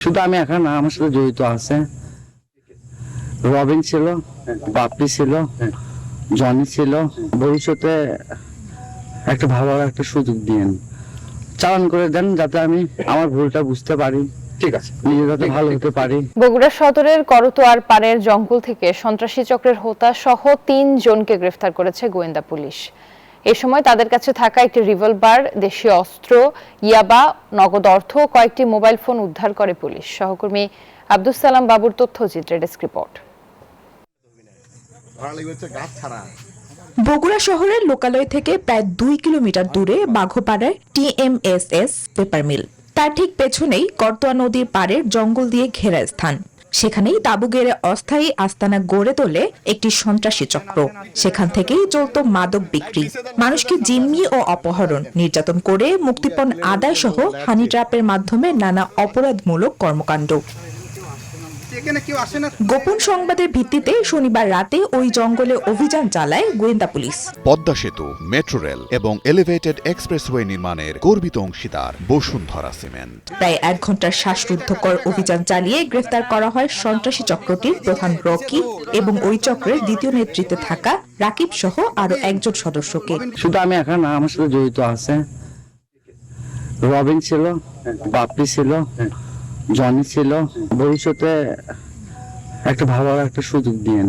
শুধু আমি একা না, আমার সাথে জড়িত আছে রবিন ছিল, বাপ্পি ছিল, জনি ছিল। ভবিষ্যতে একটা ভালো একটা সুযোগ দিয়েন, চালান করে দেন, যাতে আমি আমার ভুলটা বুঝতে পারি। ঠিক আছে, নিজে যাতে ভালো হতে পারি। বগুড়া সদরের করতোয়ার পাড়ের জঙ্গল থেকে সন্ত্রাসী চক্রের হোতা সহ ৩ জনকে গ্রেফতার করেছে গোয়েন্দা পুলিশ। এ সময় তাদের কাছে থাকা একটি রিভলভার, দেশীয় অস্ত্র, ইয়াবা, নগদ অর্থ, কয়েকটি মোবাইল ফোন উদ্ধার করে পুলিশ। সহকর্মী আব্দুস সালাম বাবুর তথ্যচিত্রে ডেস্ক রিপোর্ট। বগুড়া শহরের লোকালয় থেকে প্রায় ২ কিলোমিটার দূরে বাঘোপাড়ায় TMSS পেপার মিল, তার ঠিক পেছনেই করতোয়া নদীর পাড়ের জঙ্গল দিয়ে ঘেরা স্থান। সেখানেই তাঁবু গেড়ে অস্থায়ী আস্তানা গড়ে তোলে একটি সন্ত্রাসী চক্র। সেখান থেকেই চলত মাদক বিক্রি, মানুষকে জিম্মি ও অপহরণ, নির্যাতন করে মুক্তিপণ আদায় সহ হানি ট্র্যাপের মাধ্যমে নানা অপরাধমূলক কর্মকাণ্ড। গোপন সংবাদের ভিত্তিতে শনিবার রাতে ওই জঙ্গলে অভিযান চালায় গোয়েন্দা পুলিশ। পদ্মা সেতু, মেট্রো রেল এবং এলিভেটেড এক্সপ্রেসওয়ে নির্মাণের গর্বিত অংশীদার বসুন্ধরা সিমেন্ট। প্রায় ১ ঘন্টার শ্বাসরুদ্ধকর অভিযান চালিয়ে গ্রেফতার করা হয় সন্ত্রাসী চক্রটির প্রধান রকি এবং ওই চক্রের দ্বিতীয় নেতৃত্বে থাকা রাকিব সহ আরো একজন সদস্যকে। শুধু আমি একা না, আমার সাথে জড়িত আছে রবিন ছিল, বাপ্পি ছিল, জনি ছিল। ভবিষ্যতে একটা ভালো একটা সুযোগ দিয়েন,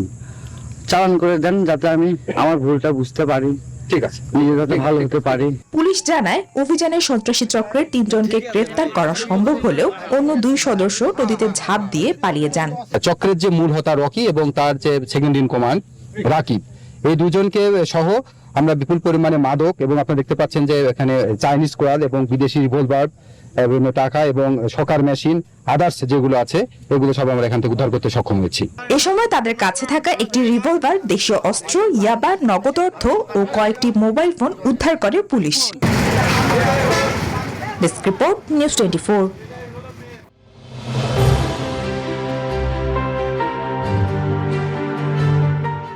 চালান করে দেন, যাতে আমি আমার ভুলটা বুঝতে পারি। ঠিক আছে, নিজে যাতে ভালো হতে পারি। পুলিশ জানায়, অভিযানে সন্ত্রাসী চক্রের ৩ জনকে গ্রেফতার করা সম্ভব হলেও অন্য ২ সদস্য নদীতে ঝাঁপ দিয়ে পালিয়ে যান। চক্রের যে মূল হোতা রকি এবং তার যে সেকেন্ড ইন কমান্ড রাকিব, এই দুজনকে সহ আমরা বিপুল পরিমাণে মাদক এবং আপনারা দেখতে পাচ্ছেন যে এখানে চাইনিজ কোরাল এবং বিদেশি রিভলভার, বিভিন্ন টাকা এবং সকার মেশিন, আদার্স যেগুলো আছে এগুলো সব আমরা এখান থেকে উদ্ধার করতে সক্ষম হয়েছি। এ সময় তাদের কাছে থাকা একটি রিভলভার, দেশীয় অস্ত্র, ইয়াবা, নগদ অর্থ ও কয়েকটি মোবাইল ফোন উদ্ধার করে পুলিশ। Desk report, news 24।